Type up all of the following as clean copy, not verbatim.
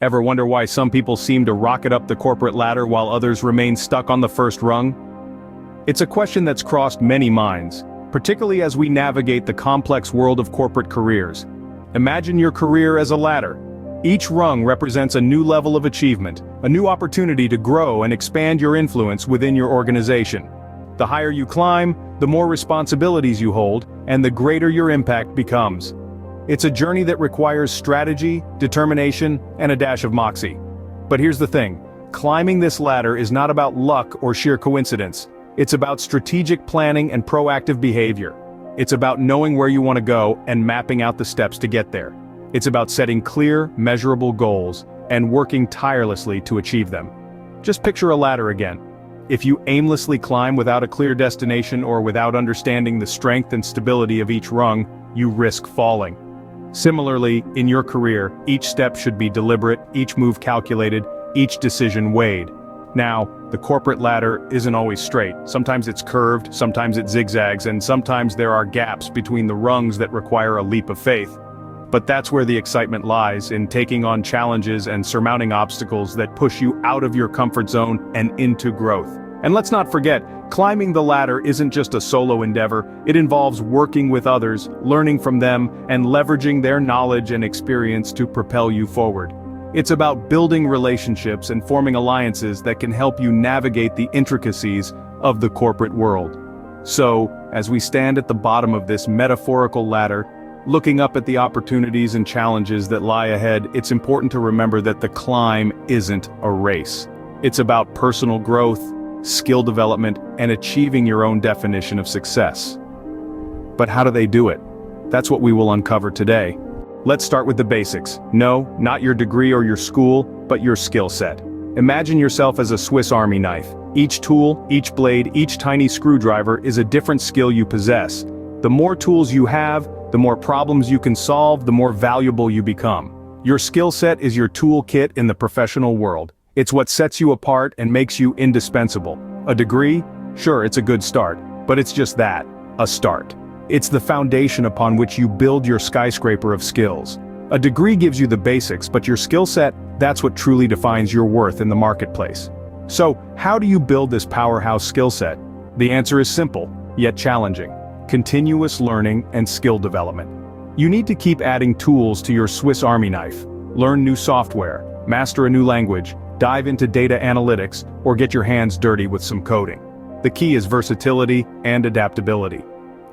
Ever wonder why some people seem to rocket up the corporate ladder while others remain stuck on the first rung? It's a question that's crossed many minds, particularly as we navigate the complex world of corporate careers. Imagine your career as a ladder. Each rung represents a new level of achievement, a new opportunity to grow and expand your influence within your organization. The higher you climb, the more responsibilities you hold, and the greater your impact becomes. It's a journey that requires strategy, determination, and a dash of moxie. But here's the thing, climbing this ladder is not about luck or sheer coincidence. It's about strategic planning and proactive behavior. It's about knowing where you want to go and mapping out the steps to get there. It's about setting clear, measurable goals and working tirelessly to achieve them. Just picture a ladder again. If you aimlessly climb without a clear destination or without understanding the strength and stability of each rung, you risk falling. Similarly, in your career, each step should be deliberate, each move calculated, each decision weighed. Now, the corporate ladder isn't always straight. Sometimes it's curved, sometimes it zigzags, and sometimes there are gaps between the rungs that require a leap of faith. But that's where the excitement lies, in taking on challenges and surmounting obstacles that push you out of your comfort zone and into growth. And let's not forget, climbing the ladder isn't just a solo endeavor, it involves working with others, learning from them, and leveraging their knowledge and experience to propel you forward. It's about building relationships and forming alliances that can help you navigate the intricacies of the corporate world. So, as we stand at the bottom of this metaphorical ladder, looking up at the opportunities and challenges that lie ahead, it's important to remember that the climb isn't a race. It's about personal growth, skill development, and achieving your own definition of success. But how do they do it? That's what we will uncover today. Let's start with the basics. No, not your degree or your school, but your skill set. Imagine yourself as a Swiss Army knife. Each tool, each blade, each tiny screwdriver is a different skill you possess. The more tools you have, the more problems you can solve, the more valuable you become. Your skill set is your toolkit in the professional world. It's what sets you apart and makes you indispensable. A degree? Sure, it's a good start, but it's just that, a start. It's the foundation upon which you build your skyscraper of skills. A degree gives you the basics, but your skill set, that's what truly defines your worth in the marketplace. So, how do you build this powerhouse skill set? The answer is simple, yet challenging. Continuous learning and skill development. You need to keep adding tools to your Swiss Army knife. Learn new software, master a new language, dive into data analytics, or get your hands dirty with some coding. The key is versatility and adaptability.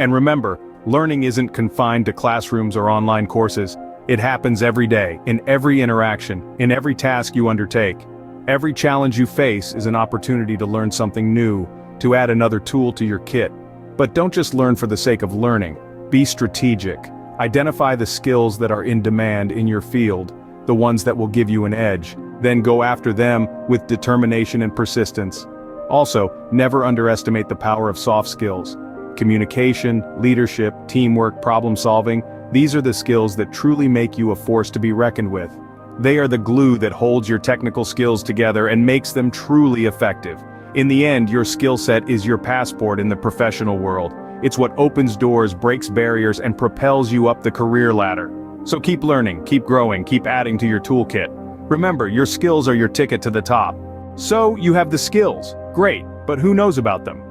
And remember, learning isn't confined to classrooms or online courses. It happens every day, in every interaction, in every task you undertake. Every challenge you face is an opportunity to learn something new, to add another tool to your kit. But don't just learn for the sake of learning. Be strategic. Identify the skills that are in demand in your field, the ones that will give you an edge. Then go after them with determination and persistence. Also, never underestimate the power of soft skills. Communication, leadership, teamwork, problem solving, these are the skills that truly make you a force to be reckoned with. They are the glue that holds your technical skills together and makes them truly effective. In the end, your skill set is your passport in the professional world. It's what opens doors, breaks barriers, and propels you up the career ladder. So keep learning, keep growing, keep adding to your toolkit. Remember, your skills are your ticket to the top. So, you have the skills. Great, but who knows about them?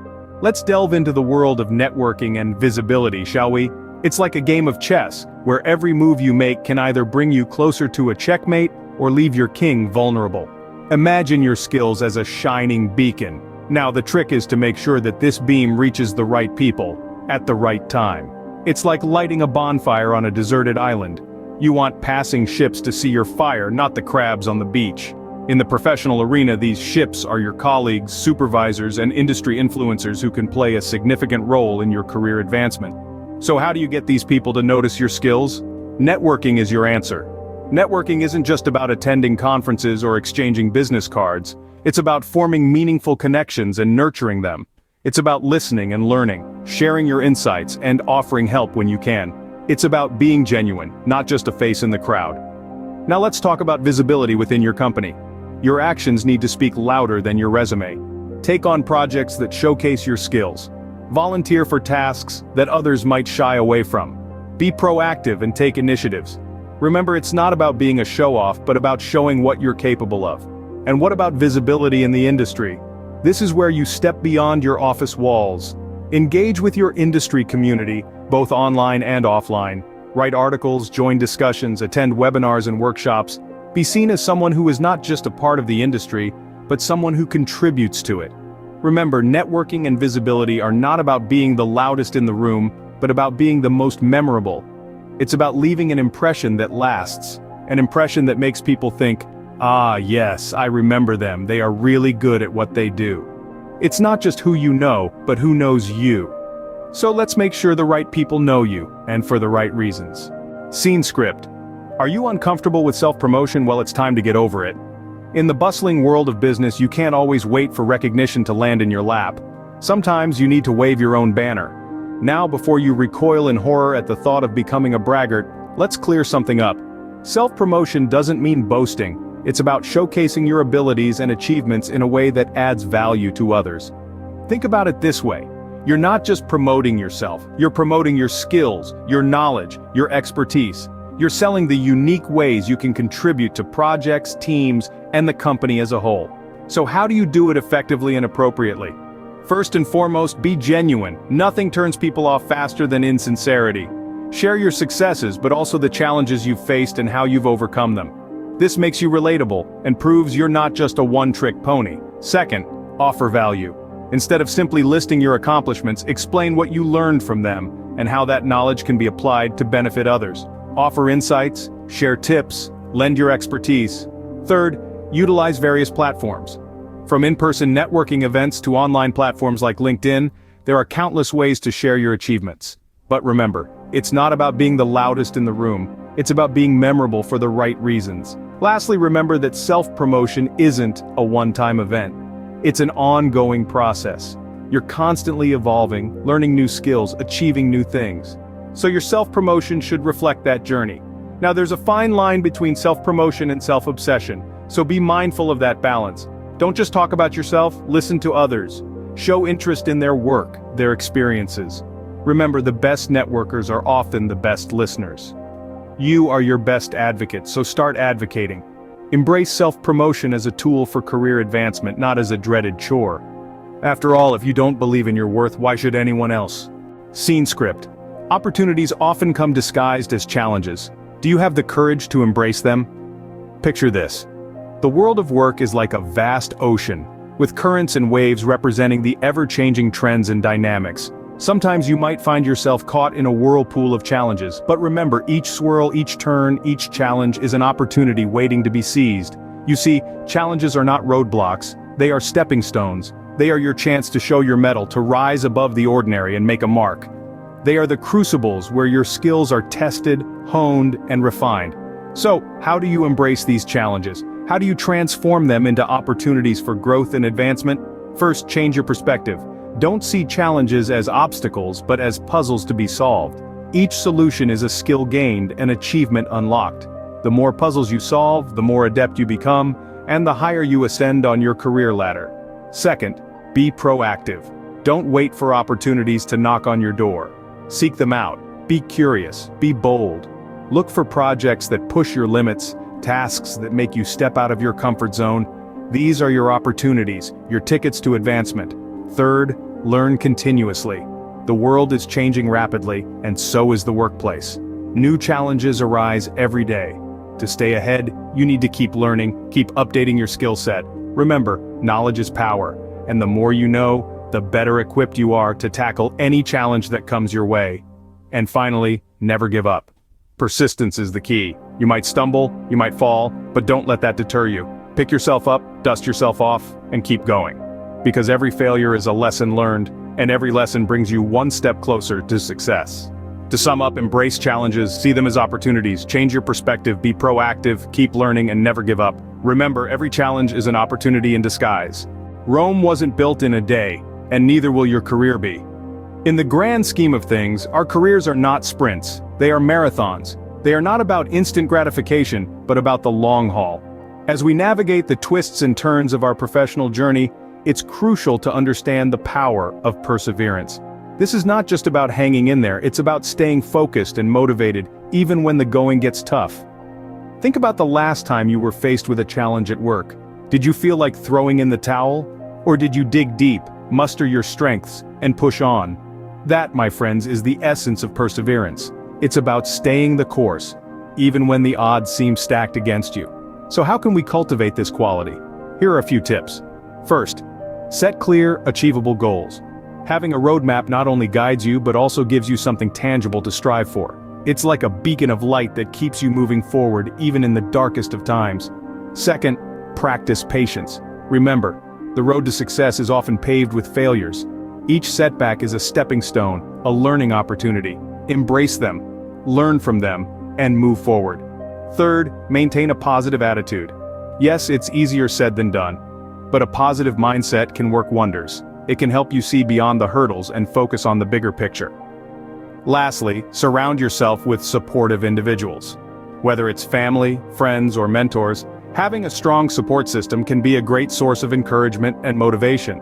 Let's delve into the world of networking and visibility, shall we? It's like a game of chess, where every move you make can either bring you closer to a checkmate or leave your king vulnerable. Imagine your skills as a shining beacon. Now the trick is to make sure that this beam reaches the right people, at the right time. It's like lighting a bonfire on a deserted island. You want passing ships to see your fire, not the crabs on the beach. In the professional arena, these ships are your colleagues, supervisors, and industry influencers who can play a significant role in your career advancement. So how do you get these people to notice your skills? Networking is your answer. Networking isn't just about attending conferences or exchanging business cards. It's about forming meaningful connections and nurturing them. It's about listening and learning, sharing your insights, and offering help when you can. It's about being genuine, not just a face in the crowd. Now let's talk about visibility within your company. Your actions need to speak louder than your resume. Take on projects that showcase your skills. Volunteer for tasks that others might shy away from. Be proactive and take initiatives. Remember, it's not about being a show-off, but about showing what you're capable of. And what about visibility in the industry? This is where you step beyond your office walls. Engage with your industry community, both online and offline. Write articles, join discussions, attend webinars and workshops. Be seen as someone who is not just a part of the industry, but someone who contributes to it. Remember, networking and visibility are not about being the loudest in the room, but about being the most memorable. It's about leaving an impression that lasts, an impression that makes people think, "Ah, yes, I remember them, they are really good at what they do." It's not just who you know, but who knows you. So let's make sure the right people know you, and for the right reasons. Scene script. Are you uncomfortable with self-promotion? Well, it's time to get over it. In the bustling world of business, you can't always wait for recognition to land in your lap. Sometimes you need to wave your own banner. Now, before you recoil in horror at the thought of becoming a braggart, let's clear something up. Self-promotion doesn't mean boasting. It's about showcasing your abilities and achievements in a way that adds value to others. Think about it this way. You're not just promoting yourself, you're promoting your skills, your knowledge, your expertise. You're selling the unique ways you can contribute to projects, teams, and the company as a whole. So how do you do it effectively and appropriately? First and foremost, be genuine. Nothing turns people off faster than insincerity. Share your successes, but also the challenges you've faced and how you've overcome them. This makes you relatable, and proves you're not just a one-trick pony. Second, offer value. Instead of simply listing your accomplishments, explain what you learned from them, and how that knowledge can be applied to benefit others. Offer insights, share tips, lend your expertise. Third, utilize various platforms. From in-person networking events to online platforms like LinkedIn, there are countless ways to share your achievements. But remember, it's not about being the loudest in the room, it's about being memorable for the right reasons. Lastly, remember that self-promotion isn't a one-time event. It's an ongoing process. You're constantly evolving, learning new skills, achieving new things. So your self-promotion should reflect that journey. Now, there's a fine line between self-promotion and self-obsession, so be mindful of that balance. Don't just talk about yourself, listen to others. Show interest in their work, their experiences. Remember, the best networkers are often the best listeners. You are your best advocate, so start advocating. Embrace self-promotion as a tool for career advancement, not as a dreaded chore. After all, if you don't believe in your worth, why should anyone else? Scene script. Opportunities often come disguised as challenges. Do you have the courage to embrace them? Picture this. The world of work is like a vast ocean, with currents and waves representing the ever-changing trends and dynamics. Sometimes you might find yourself caught in a whirlpool of challenges, but remember, each swirl, each turn, each challenge is an opportunity waiting to be seized. You see, challenges are not roadblocks, they are stepping stones. They are your chance to show your mettle, to rise above the ordinary and make a mark. They are the crucibles where your skills are tested, honed, and refined. So, how do you embrace these challenges? How do you transform them into opportunities for growth and advancement? First, change your perspective. Don't see challenges as obstacles, but as puzzles to be solved. Each solution is a skill gained, an achievement unlocked. The more puzzles you solve, the more adept you become, and the higher you ascend on your career ladder. Second, be proactive. Don't wait for opportunities to knock on your door. Seek them out. Be curious. Be bold. Look for projects that push your limits, tasks that make you step out of your comfort zone. These are your opportunities, your tickets to advancement. Third, learn continuously. The world is changing rapidly, and so is the workplace. New challenges arise every day. To stay ahead, you need to keep learning, keep updating your skill set. Remember, knowledge is power, and the more you know, the better equipped you are to tackle any challenge that comes your way. And finally, never give up. Persistence is the key. You might stumble, you might fall, but don't let that deter you. Pick yourself up, dust yourself off, and keep going. Because every failure is a lesson learned, and every lesson brings you one step closer to success. To sum up, embrace challenges, see them as opportunities, change your perspective, be proactive, keep learning, and never give up. Remember, every challenge is an opportunity in disguise. Rome wasn't built in a day, and neither will your career be. In the grand scheme of things, our careers are not sprints, they are marathons. They are not about instant gratification, but about the long haul. As we navigate the twists and turns of our professional journey, it's crucial to understand the power of perseverance. This is not just about hanging in there, it's about staying focused and motivated, even when the going gets tough. Think about the last time you were faced with a challenge at work. Did you feel like throwing in the towel? Or did you dig deep, muster your strengths, and push on? That, my friends, is the essence of perseverance. It's about staying the course, even when the odds seem stacked against you. So how can we cultivate this quality? Here are a few tips. First, set clear, achievable goals. Having a roadmap not only guides you but also gives you something tangible to strive for. It's like a beacon of light that keeps you moving forward even in the darkest of times. Second, practice patience. Remember, the road to success is often paved with failures. Each setback is a stepping stone, a learning opportunity. Embrace them, learn from them, and move forward. Third, maintain a positive attitude. Yes, it's easier said than done, but a positive mindset can work wonders. It can help you see beyond the hurdles and focus on the bigger picture. Lastly, surround yourself with supportive individuals. Whether it's family, friends, or mentors, having a strong support system can be a great source of encouragement and motivation.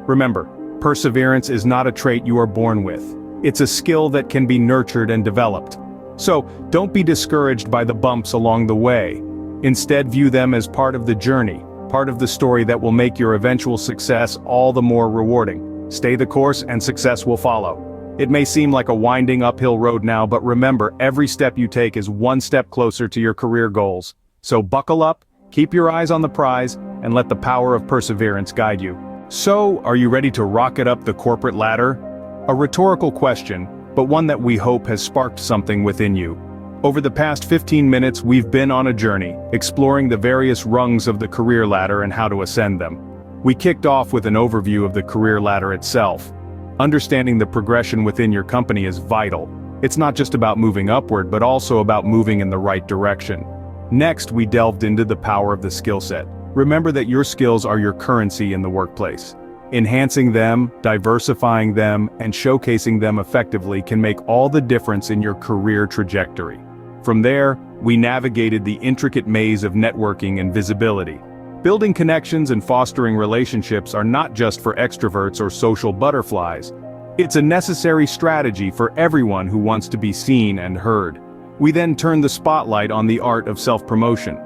Remember, perseverance is not a trait you are born with. It's a skill that can be nurtured and developed. So, don't be discouraged by the bumps along the way. Instead, view them as part of the journey, part of the story that will make your eventual success all the more rewarding. Stay the course and success will follow. It may seem like a winding uphill road now, but remember, every step you take is one step closer to your career goals. So buckle up, keep your eyes on the prize, and let the power of perseverance guide you. So, are you ready to rocket up the corporate ladder? A rhetorical question, but one that we hope has sparked something within you. Over the past 15 minutes, we've been on a journey, exploring the various rungs of the career ladder and how to ascend them. We kicked off with an overview of the career ladder itself. Understanding the progression within your company is vital. It's not just about moving upward, but also about moving in the right direction. Next, we delved into the power of the skill set. Remember that your skills are your currency in the workplace. Enhancing them, diversifying them, and showcasing them effectively can make all the difference in your career trajectory. From there, we navigated the intricate maze of networking and visibility. Building connections and fostering relationships are not just for extroverts or social butterflies. It's a necessary strategy for everyone who wants to be seen and heard. We then turned the spotlight on the art of self-promotion.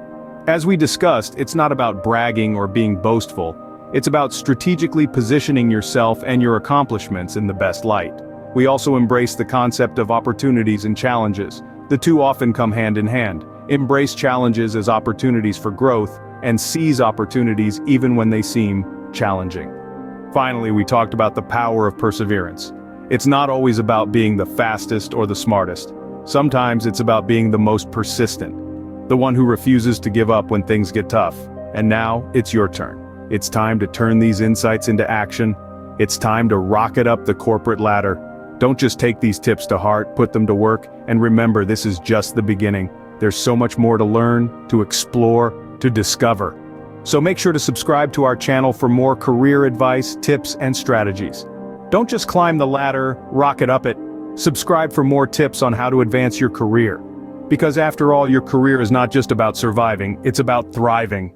As we discussed, it's not about bragging or being boastful. It's about strategically positioning yourself and your accomplishments in the best light. We also embrace the concept of opportunities and challenges. The two often come hand in hand. Embrace challenges as opportunities for growth, and seize opportunities even when they seem challenging. Finally, we talked about the power of perseverance. It's not always about being the fastest or the smartest. Sometimes it's about being the most persistent, the one who refuses to give up when things get tough. And now, it's your turn. It's time to turn these insights into action. It's time to rocket up the corporate ladder. Don't just take these tips to heart, put them to work, and remember, this is just the beginning. There's so much more to learn, to explore, to discover. So make sure to subscribe to our channel for more career advice, tips, and strategies. Don't just climb the ladder, rocket up it. Subscribe for more tips on how to advance your career. Because after all, your career is not just about surviving, it's about thriving.